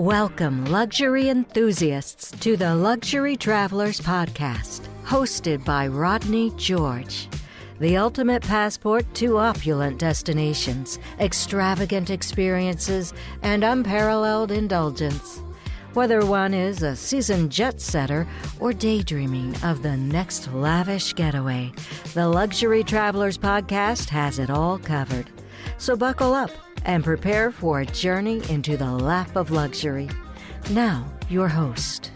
Welcome, luxury enthusiasts, to the Luxury Travelers Podcast, hosted by Rodney George. The ultimate passport to opulent destinations, extravagant experiences, and unparalleled indulgence. Whether one is a seasoned jet setter or daydreaming of the next lavish getaway, the Luxury Travelers Podcast has it all covered. So buckle up and prepare for a journey into the lap of luxury. Now, your host.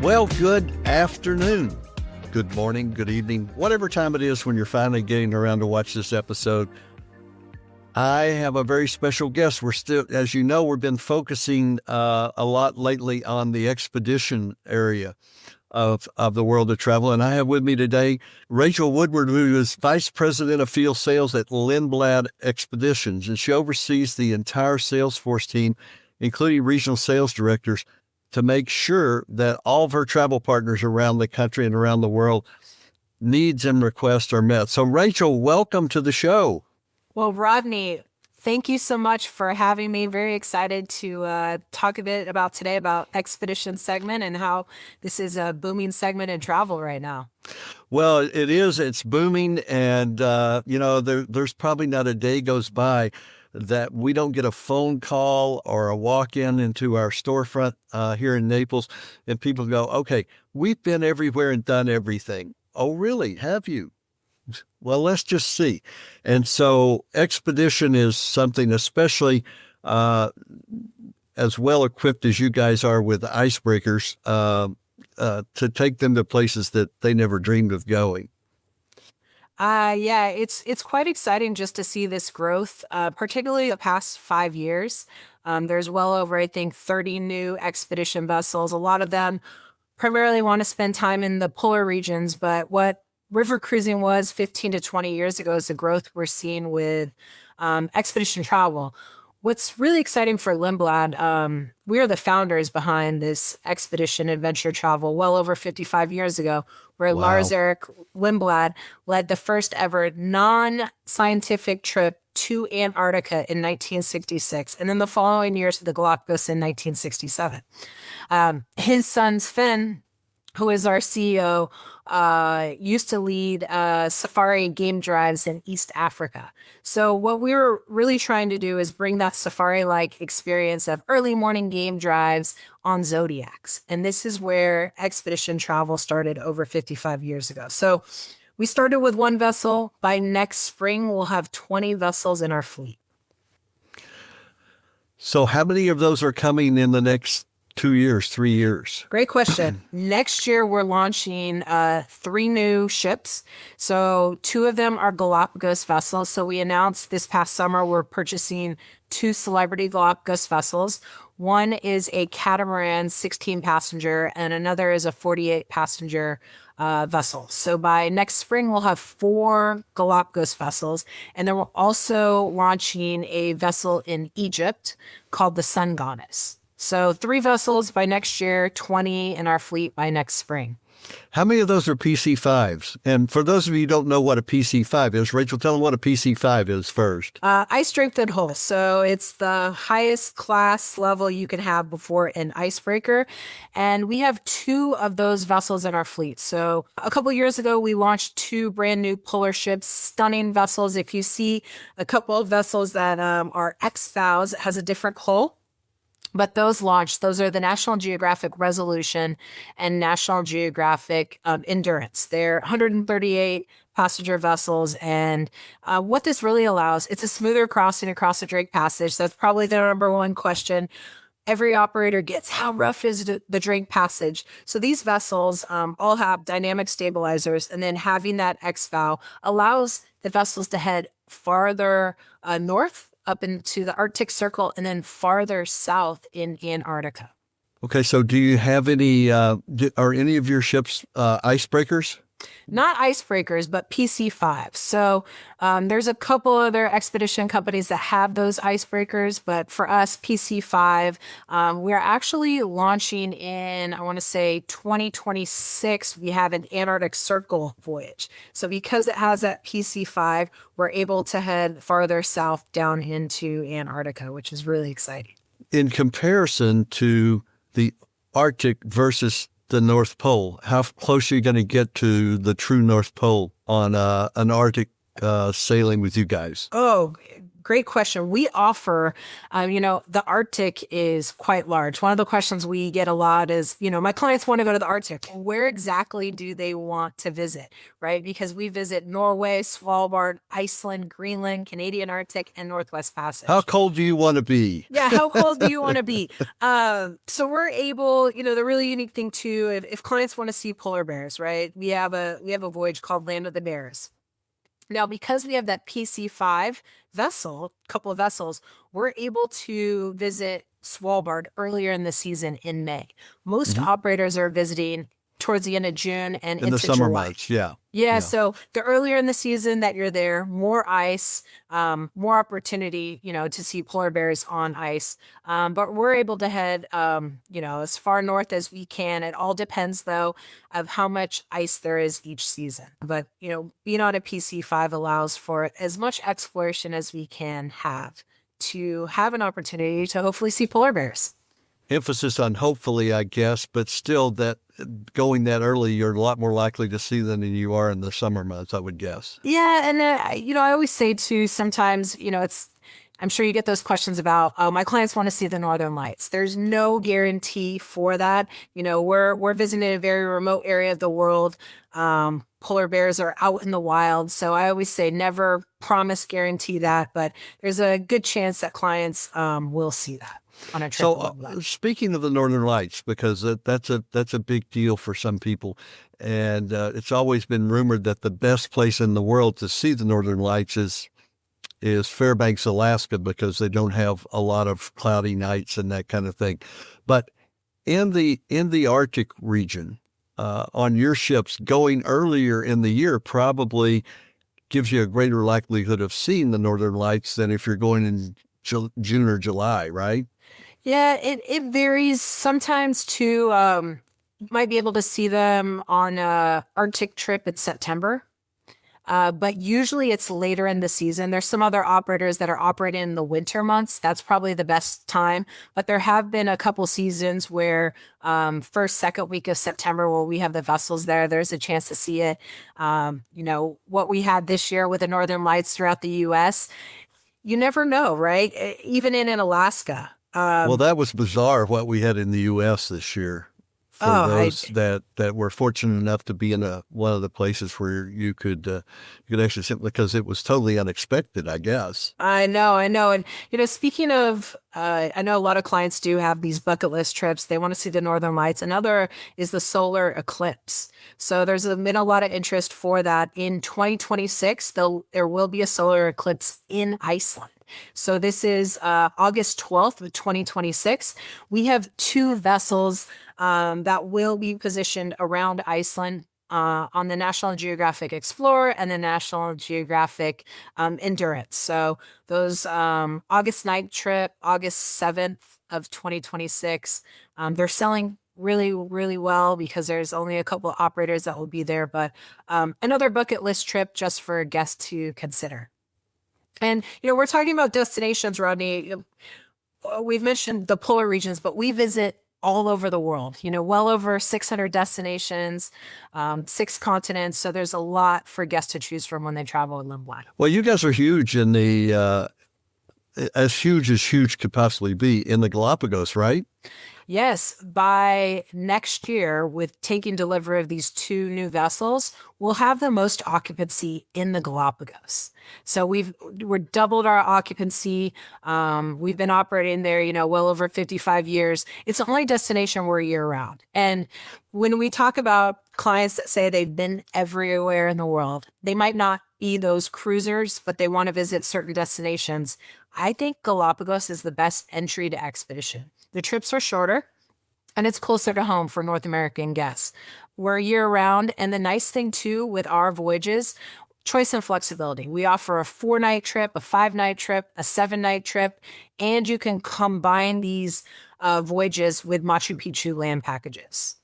Well, good afternoon, good morning, good evening, whatever time it is when you're finally getting around to watch this episode. I have a very special guest. We're still, as you know, we've been focusing a lot lately on the expedition area of the world of travel. And I have with me today Rachel Woodward, who is Vice President of Field Sales at Lindblad Expeditions. And she oversees the entire sales force team, including regional sales directors, to make sure that all of her travel partners around the country and around the world needs and requests are met. So Rachel, welcome to the show. Well, Rodney, thank you so much for having me. Very excited to talk a bit about today about Expedition segment and how this is a booming segment in travel right now. Well, it is. It's booming. And, there's probably not a day goes by that we don't get a phone call or a walk-in into our storefront here in Naples and people go, okay, we've been everywhere and done everything. Oh, really? Have you? Well, let's just see. And so expedition is something, especially as well equipped as you guys are with icebreakers, to take them to places that they never dreamed of going. It's quite exciting just to see this growth, particularly the past 5 years. There's well over, I think, 30 new expedition vessels. A lot of them primarily want to spend time in the polar regions, but what river cruising was 15 to 20 years ago is the growth we're seeing with expedition travel. What's really exciting for Lindblad, we are the founders behind this expedition adventure travel well over 55 years ago, where Wow. Lars-Erik Lindblad led the first ever non-scientific trip to Antarctica in 1966, and then the following year to the Galapagos in 1967. His son, Finn, who is our CEO, used to lead safari game drives in East Africa. So what we were really trying to do is bring that safari-like experience of early morning game drives on Zodiacs. And this is where expedition travel started over 55 years ago. So we started with one vessel. By next spring, we'll have 20 vessels in our fleet. So how many of those are coming in the next 2 years, 3 years? Great question. Next year, we're launching 3 new ships. So 2 of them are Galapagos vessels. So we announced this past summer we're purchasing 2 Celebrity Galapagos vessels. One is a catamaran 16-passenger, and another is a 48-passenger vessel. So by next spring, we'll have 4 Galapagos vessels. And then we're also launching a vessel in Egypt called the Sun Goddess. So 3 vessels by next year, 20 in our fleet by next spring. How many of those are PC5s? And for those of you who don't know what a PC5 is, Rachel, tell them what a PC5 is first. Ice strength and hull. So it's the highest class level you can have before an icebreaker. And we have 2 of those vessels in our fleet. So a couple years ago, we launched 2 brand new polar ships, stunning vessels. If you see a couple of vessels that are Expe, it has a different hull. But those launched, those are the National Geographic Resolution and National Geographic Endurance. They're 138 passenger vessels. And what this really allows, it's a smoother crossing across the Drake Passage. That's probably the number one question every operator gets. How rough is the Drake Passage? So these vessels all have dynamic stabilizers. And then having that Expe allows the vessels to head farther north, up into the Arctic Circle, and then farther south in Antarctica. Okay, so do you have any, are any of your ships icebreakers? Not icebreakers, but PC5. So there's a couple other expedition companies that have those icebreakers, but for us, PC5, we're actually launching in, I want to say 2026. We have an Antarctic Circle voyage. So because it has that PC5, we're able to head farther south down into Antarctica, which is really exciting. In comparison to the Arctic versus the North Pole, how close are you going to get to the true North Pole on an Arctic sailing with you guys? Oh, great question. We offer, the Arctic is quite large. One of the questions we get a lot is, my clients want to go to the Arctic. Where exactly do they want to visit, right? Because we visit Norway, Svalbard, Iceland, Greenland, Canadian Arctic, and Northwest Passage. How cold do you want to be? Yeah, how cold do you want to be? So we're able, the really unique thing too, if clients want to see polar bears, right? We have a voyage called Land of the Bears. Now, because we have that PC5 vessel, couple of vessels, we're able to visit Svalbard earlier in the season in May. Most operators are visiting towards the end of June and In into the summer July. months, yeah. Yeah, so the earlier in the season that you're there, more ice, more opportunity, to see polar bears on ice. But we're able to head, as far north as we can. It all depends, though, of how much ice there is each season. But, being on a PC5 allows for as much exploration as we can have to have an opportunity to hopefully see polar bears. Emphasis on hopefully, I guess, but still that going that early, you're a lot more likely to see them than you are in the summer months, I would guess. Yeah. And, I always say too, sometimes, I'm sure you get those questions about, my clients want to see the Northern Lights. There's no guarantee for that. We're visiting a very remote area of the world. Polar bears are out in the wild. So I always say never promise, guarantee that, but there's a good chance that clients will see that on a trip. So speaking of the Northern Lights, because that's a big deal for some people, and it's always been rumored that the best place in the world to see the Northern Lights is Fairbanks, Alaska, because they don't have a lot of cloudy nights and that kind of thing. But in the Arctic region, on your ships, going earlier in the year probably gives you a greater likelihood of seeing the Northern Lights than if you're going in June or July, right? Yeah, it varies. Sometimes too, you might be able to see them on a Arctic trip in September. But usually it's later in the season. There's some other operators that are operating in the winter months. That's probably the best time. But there have been a couple seasons where first, second week of September, where we have the vessels there, there's a chance to see it. What we had this year with the Northern Lights throughout the U.S., you never know, right? Even in Alaska. Well, that was bizarre what we had in the U.S. this year. For those that were fortunate enough to be in one of the places where you could actually simply, because it was totally unexpected, I guess. I know. And, speaking of, I know a lot of clients do have these bucket list trips. They want to see the Northern Lights. Another is the solar eclipse. So there's been a lot of interest for that. In 2026, there will be a solar eclipse in Iceland. So this is August 12th of 2026. We have two vessels that will be positioned around Iceland on the National Geographic Explorer and the National Geographic Endurance. So those August 9th trip, August 7th of 2026, they're selling really, really well because there's only a couple of operators that will be there, but another bucket list trip just for guests to consider. And, we're talking about destinations, Rodney. We've mentioned the polar regions, but we visit all over the world, well over 600 destinations, 6 continents. So there's a lot for guests to choose from when they travel with Lindblad. Well, you guys are huge in as huge could possibly be in the Galapagos, right? Yes, by next year, with taking delivery of these 2 new vessels, we'll have the most occupancy in the Galapagos. So we're doubled our occupancy. We've been operating there, well over 55 years. It's the only destination we're year round. And when we talk about clients that say they've been everywhere in the world, they might not be those cruisers, but they want to visit certain destinations. I think Galapagos is the best entry to expedition. The trips are shorter and it's closer to home for North American guests. We're year round. And the nice thing too with our voyages, choice and flexibility. We offer a 4-night trip, a 5-night trip, a 7-night trip, and you can combine these voyages with Machu Picchu land packages.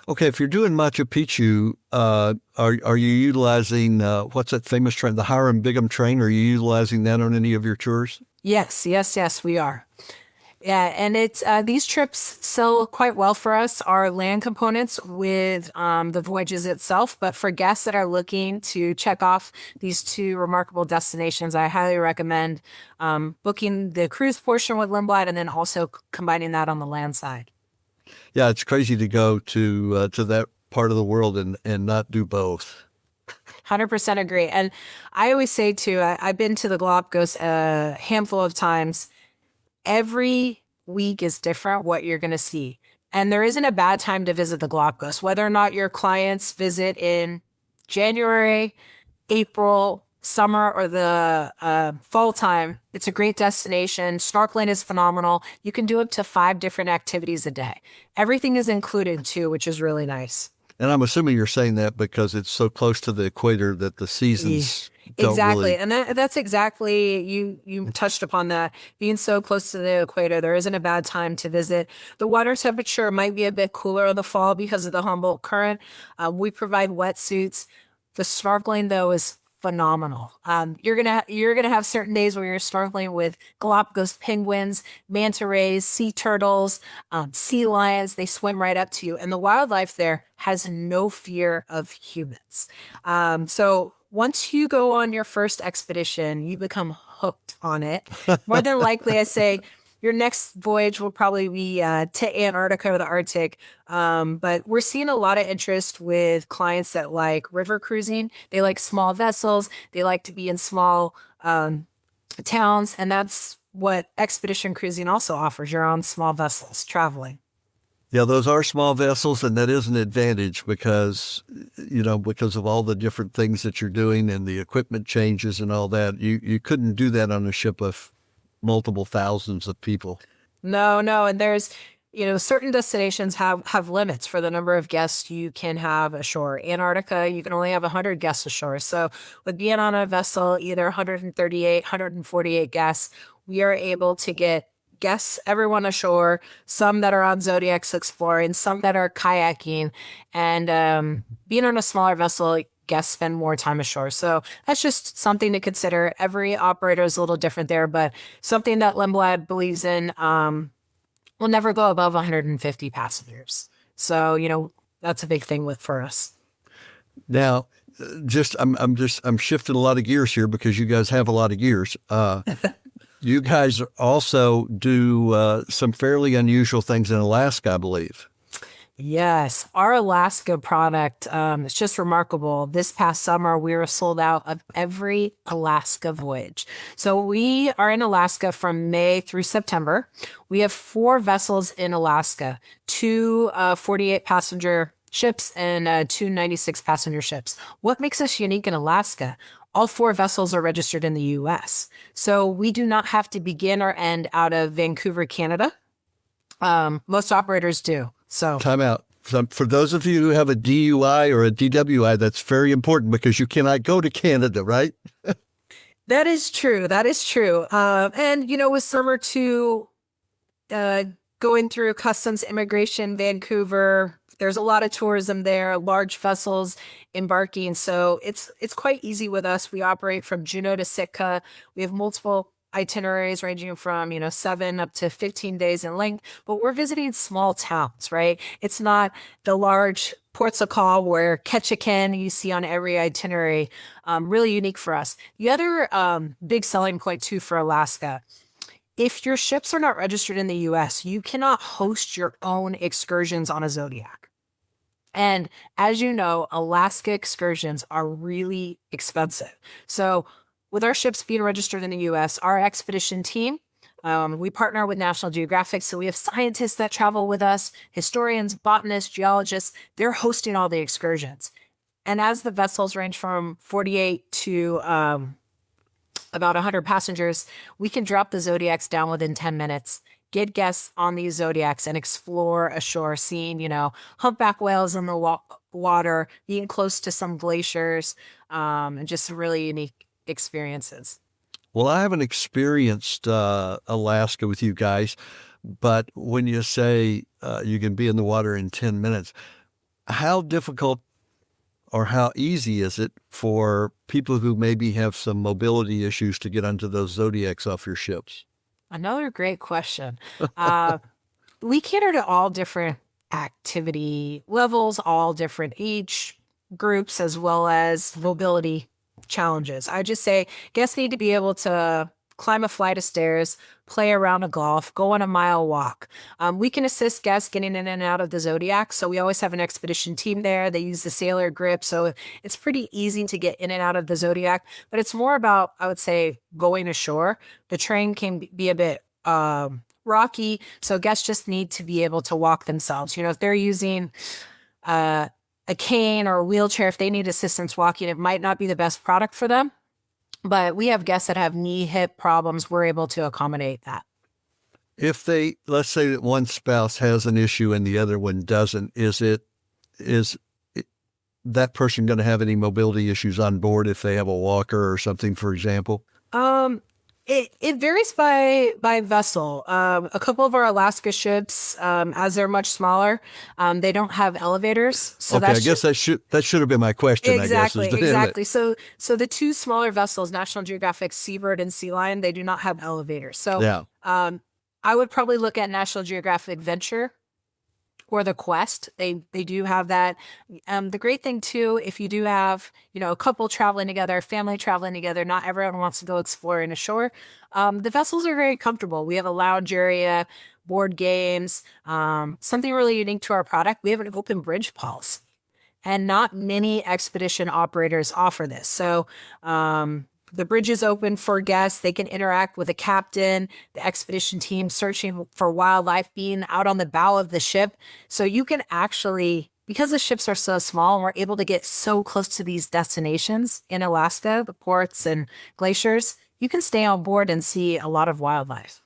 Okay, if you're doing Machu Picchu, are you utilizing, what's that famous train, the Hiram Bingham train? Are you utilizing that on any of your tours? Yes, we are. Yeah, and it's these trips sell quite well for us, our land components with the voyages itself. But for guests that are looking to check off these 2 remarkable destinations, I highly recommend booking the cruise portion with Lindblad and then also combining that on the land side. Yeah, it's crazy to go to that part of the world and not do both. 100% agree. And I always say too, I've been to the Galapagos a handful of times. Every week is different what you're going to see. And there isn't a bad time to visit the Galapagos, whether or not your clients visit in January, April, summer, or the fall time. It's a great destination. Snorkeling is phenomenal. You can do up to 5 different activities a day. Everything is included too, which is really nice. And I'm assuming you're saying that because it's so close to the equator that the seasons don't exactly. really... And that's exactly, you touched upon that. Being so close to the equator, there isn't a bad time to visit. The water temperature might be a bit cooler in the fall because of the Humboldt current. We provide wetsuits. The snorkeling, though, is phenomenal. You're gonna have certain days where you're snorkeling with Galapagos penguins, manta rays, sea turtles, sea lions. They swim right up to you, and the wildlife there has no fear of humans. So once you go on your first expedition, you become hooked on it. More than likely, I say your next voyage will probably be to Antarctica or the Arctic. But we're seeing a lot of interest with clients that like river cruising. They like small vessels. They like to be in small towns. And that's what expedition cruising also offers. You're on small vessels traveling. Yeah, those are small vessels, and that is an advantage because of all the different things that you're doing and the equipment changes and all that. You couldn't do that on a ship of multiple thousands of people. No. And there's, certain destinations have limits for the number of guests you can have ashore. Antarctica, you can only have 100 guests ashore. So with being on a vessel, either 138, 148 guests, we are able to get guests, everyone ashore, some that are on Zodiacs exploring, some that are kayaking, and being on a smaller vessel, guests spend more time ashore. So that's just something to consider. Every operator is a little different there, but something that Lindblad believes in will never go above 150 passengers. So, that's a big thing for us. Now, I'm shifting a lot of gears here because you guys have a lot of gears. You guys also do some fairly unusual things in Alaska, I believe. Yes, our Alaska product is just remarkable. This past summer, we were sold out of every Alaska voyage. So we are in Alaska from May through September. We have 4 vessels in Alaska, 2 48-passenger ships and 2 96-passenger ships. What makes us unique in Alaska? All 4 vessels are registered in the U.S. So we do not have to begin or end out of Vancouver, Canada. Most operators do. So time out. So for those of you who have a DUI or a DWI, that's very important because you cannot go to Canada, right? That is true. And, with summer too, going through customs immigration, Vancouver, there's a lot of tourism there, large vessels embarking. So it's quite easy with us. We operate from Juneau to Sitka. We have multiple itineraries ranging from, 7 up to 15 days in length, but we're visiting small towns, right? It's not the large ports of call where Ketchikan you see on every itinerary. Really unique for us. The other big selling point too for Alaska, if your ships are not registered in the US, you cannot host your own excursions on a Zodiac. And as you know, Alaska excursions are really expensive. So with our ships being registered in the U.S., our expedition team, we partner with National Geographic. So we have scientists that travel with us, historians, botanists, geologists. They're hosting all the excursions. And as the vessels range from 48 to about 100 passengers, we can drop the Zodiacs down within 10 minutes. get guests on these zodiacs and explore ashore, seeing, humpback whales in the water, being close to some glaciers, and just some really unique experiences. Well, I haven't experienced Alaska with you guys, but when you say you can be in the water in 10 minutes, how difficult or how easy is it for people who maybe have some mobility issues to get onto those zodiacs off your ships? Another great question. We cater to all different activity levels, all different age groups, as well as mobility challenges. I just say guests need to be able to climb a flight of stairs, play around a golf, go on a mile walk. We can assist guests getting in and out of the Zodiac. So we always have an expedition team there. They use the sailor grip. So it's pretty easy to get in and out of the Zodiac, but it's more about, I would say, going ashore. The terrain can be a bit rocky. So guests just need to be able to walk themselves. If they're using a cane or a wheelchair, if they need assistance walking, it might not be the best product for them. But we have guests that have knee, hip problems. We're able to accommodate that. If let's say that one spouse has an issue and the other one doesn't, is that person going to have any mobility issues on board if they have a walker or something, for example? It varies by vessel. A couple of our Alaska ships, as they're much smaller, they don't have elevators. So okay, I guess that should have been my question. Exactly, I guess, exactly. So the two smaller vessels, National Geographic Seabird and Sea Lion, they do not have elevators. So yeah. I would probably look at National Geographic Venture or the Quest. They do have that. The great thing too, if you do have, a couple traveling together, family traveling together, not everyone wants to go exploring ashore. The vessels are very comfortable. We have a lounge area, board games, something really unique to our product. We have an open bridge policy, and not many expedition operators offer this. So, the bridge is open for guests. They can interact with the captain, the expedition team, searching for wildlife, being out on the bow of the ship. So you can actually, because the ships are so small and we're able to get so close to these destinations in Alaska, the ports and glaciers, you can stay on board and see a lot of wildlife.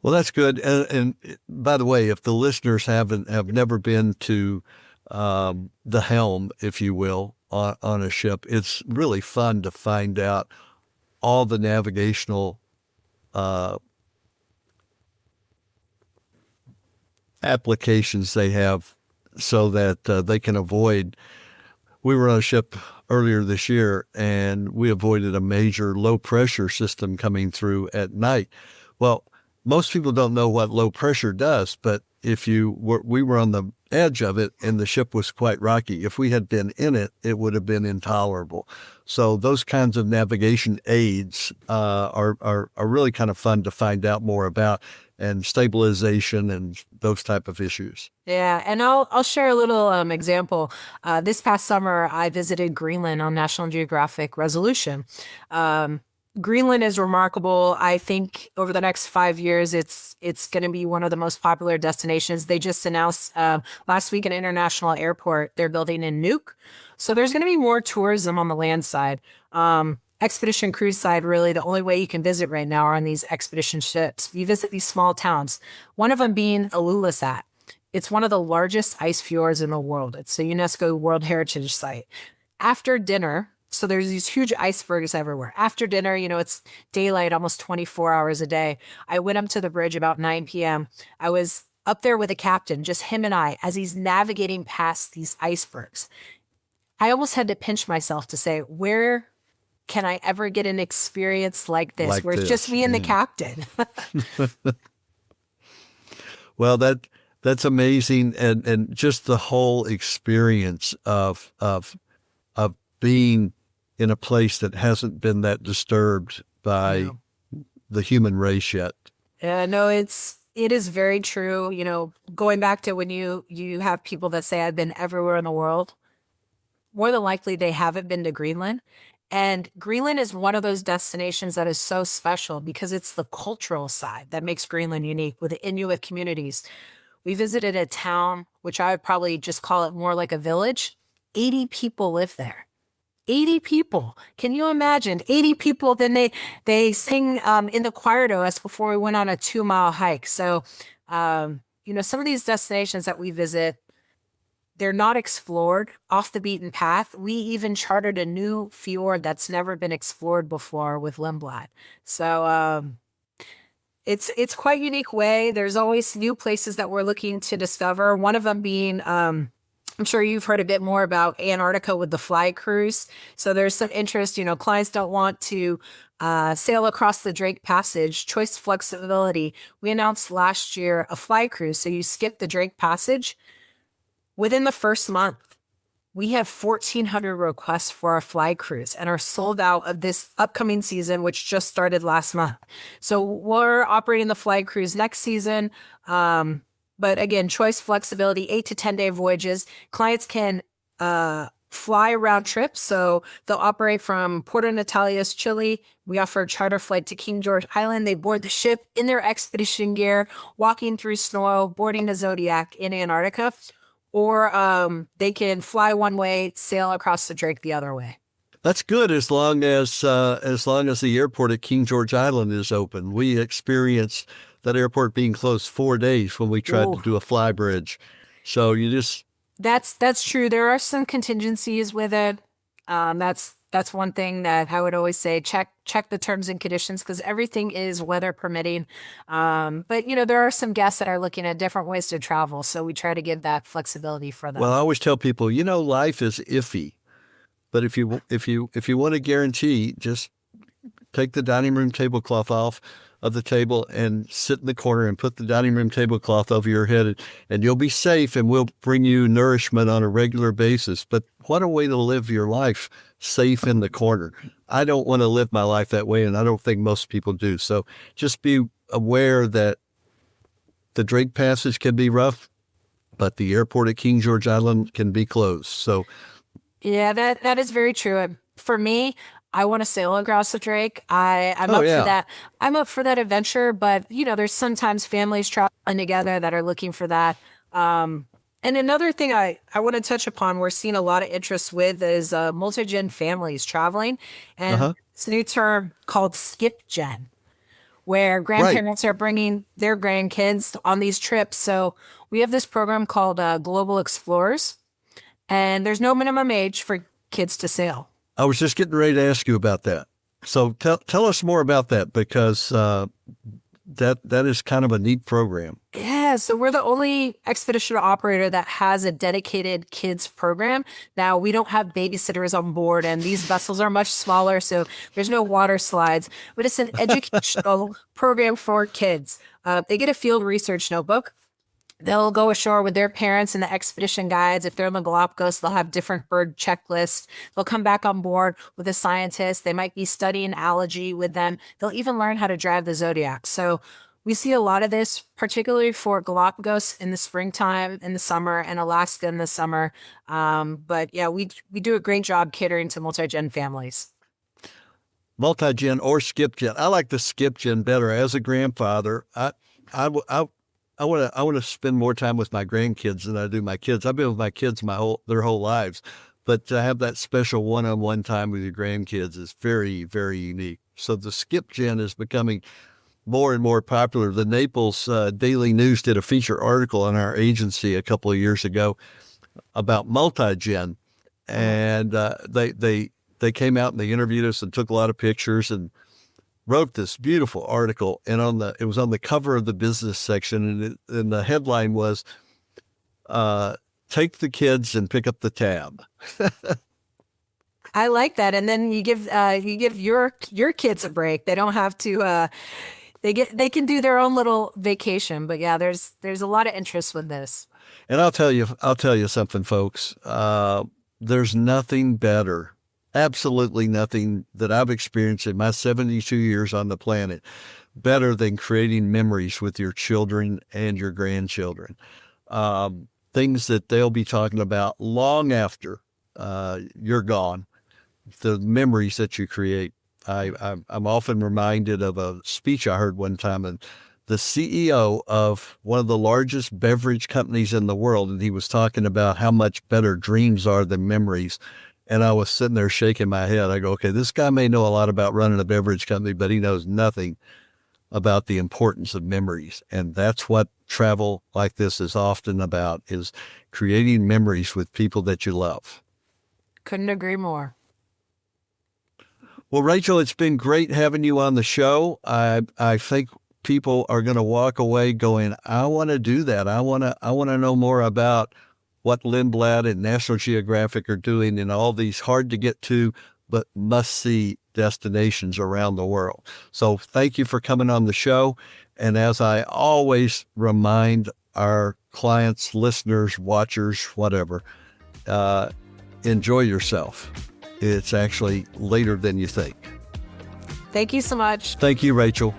Well, that's good. And by the way, if the listeners have never been to the helm, if you will, on a ship, it's really fun to find out all the navigational applications they have so that they can avoid. We were on a ship earlier this year and we avoided a major low pressure system coming through at night. Well, most people don't know what low pressure does, but we were on the edge of it and the ship was quite rocky. If we had been in it, it would have been intolerable. So those kinds of navigation aids are really kind of fun to find out more about, and stabilization and those type of issues. Yeah, and I'll share a little example. This past summer, I visited Greenland on National Geographic Resolution. Greenland is remarkable. I think over the next 5 years, it's going to be one of the most popular destinations. They just announced last week an international airport they're building in Nuuk. So there's going to be more tourism on the land side. Expedition cruise side, really, the only way you can visit right now are on these expedition ships. You visit these small towns, one of them being Ilulissat. It's one of the largest ice fjords in the world. It's a UNESCO World Heritage Site. After dinner, so there's these huge icebergs everywhere. After dinner, it's daylight almost 24 hours a day. I went up to the bridge about 9 p.m. I was up there with a captain, just him and I, as he's navigating past these icebergs. I almost had to pinch myself to say, where can I ever get an experience like this, where it's just me and the captain? Well, that's amazing. And just the whole experience of being in a place that hasn't been that disturbed by the human race yet. No, it is very true. Going back to when you have people that say I've been everywhere in the world, more than likely they haven't been to Greenland. And Greenland is one of those destinations that is so special because it's the cultural side that makes Greenland unique with the Inuit communities. We visited a town, which I would probably just call it more like a village. 80 people live there. 80 people. Can you imagine? 80 people. Then they sing in the choir to us before we went on a 2-mile hike. So, some of these destinations that we visit, they're not explored, off the beaten path. We even chartered a new fjord that's never been explored before with Lindblad. So it's quite a unique way. There's always new places that we're looking to discover. One of them being, I'm sure you've heard a bit more about Antarctica with the fly cruise. So there's some interest. Clients don't want to sail across the Drake Passage. Choice flexibility. We announced last year a fly cruise. So you skip the Drake Passage. Within the first month, we have 1,400 requests for our fly cruise and are sold out of this upcoming season, which just started last month. So we're operating the fly cruise next season. But again, choice flexibility, 8 to 10 day voyages. Clients can fly round trips. So they'll operate from Puerto Natales, Chile. We offer a charter flight to King George Island. They board the ship in their expedition gear, walking through snow, boarding the Zodiac in Antarctica. Or they can fly one way, sail across the Drake the other way. That's good as long as the airport at King George Island is open. We experienced that airport being closed 4 days when we tried to do a fly bridge. So you just that's true. There are some contingencies with it. That's one thing that I would always say, check the terms and conditions, because everything is weather permitting. But there are some guests that are looking at different ways to travel. So we try to give that flexibility for them. Well, I always tell people, life is iffy, but if you want to guarantee, just take the dining room tablecloth off of the table and sit in the corner and put the dining room tablecloth over your head, and you'll be safe, and we'll bring you nourishment on a regular basis. But what a way to live your life, safe in the corner. I don't want to live my life that way, and I don't think most people do. So just be aware that the Drake Passage can be rough, but the airport at King George Island can be closed. So yeah, that is very true. For me, I want to sail across the Drake. I'm up for that. I'm up for that adventure, but there's sometimes families traveling together that are looking for that. And another thing I want to touch upon, we're seeing a lot of interest with is multi-gen families traveling. And it's a new term called skip gen, where grandparents are bringing their grandkids on these trips. So we have this program called Global Explorers, and there's no minimum age for kids to sail. I was just getting ready to ask you about that. So tell us more about that, because that is kind of a neat program. Yeah, so we're the only expedition operator that has a dedicated kids program. Now, we don't have babysitters on board, and these vessels are much smaller, so there's no water slides. But it's an educational program for kids. They get a field research notebook. They'll go ashore with their parents and the expedition guides. If they're in the Galapagos, they'll have different bird checklists. They'll come back on board with a scientist. They might be studying algae with them. They'll even learn how to drive the Zodiac. So we see a lot of this, particularly for Galapagos in the springtime, in the summer, and Alaska in the summer. But yeah, we do a great job catering to multi-gen families. Multi-gen or skip gen. I like the skip gen better. As a grandfather, I want to spend more time with my grandkids than I do my kids. I've been with my kids their whole lives, but to have that special one-on-one time with your grandkids is very, very unique. So the skip gen is becoming more and more popular. The Naples Daily News did a feature article on our agency a couple of years ago about multi-gen, and they came out and they interviewed us and took a lot of pictures and wrote this beautiful article, and it was on the cover of the business section, and the headline was, "Take the kids and pick up the tab." I like that, and then you give your kids a break. They don't have to. They can do their own little vacation. But yeah, there's a lot of interest with this. And I'll tell you something, folks. There's nothing better. Absolutely nothing that I've experienced in my 72 years on the planet better than creating memories with your children and your grandchildren. Things that they'll be talking about long after you're gone, the memories that you create. I'm often reminded of a speech I heard one time, and the CEO of one of the largest beverage companies in the world, and he was talking about how much better dreams are than memories. And I was sitting there shaking my head. I go, okay, this guy may know a lot about running a beverage company, but he knows nothing about the importance of memories. And that's what travel like this is often about, is creating memories with people that you love. Couldn't agree more. Well, Rachel, it's been great having you on the show. I think people are going to walk away going, I want to do that. I want to know more about what Lindblad and National Geographic are doing in all these hard to get to but must see destinations around the world. So thank you for coming on the show. And as I always remind our clients, listeners, watchers, whatever, enjoy yourself. It's actually later than you think. Thank you so much. Thank you, Rachel.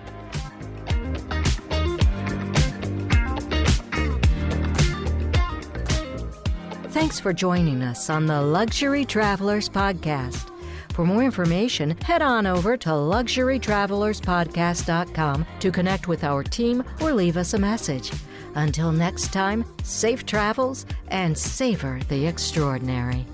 Thanks for joining us on the Luxury Travelers Podcast. For more information, head on over to luxurytravelerspodcast.com to connect with our team or leave us a message. Until next time, safe travels and savor the extraordinary.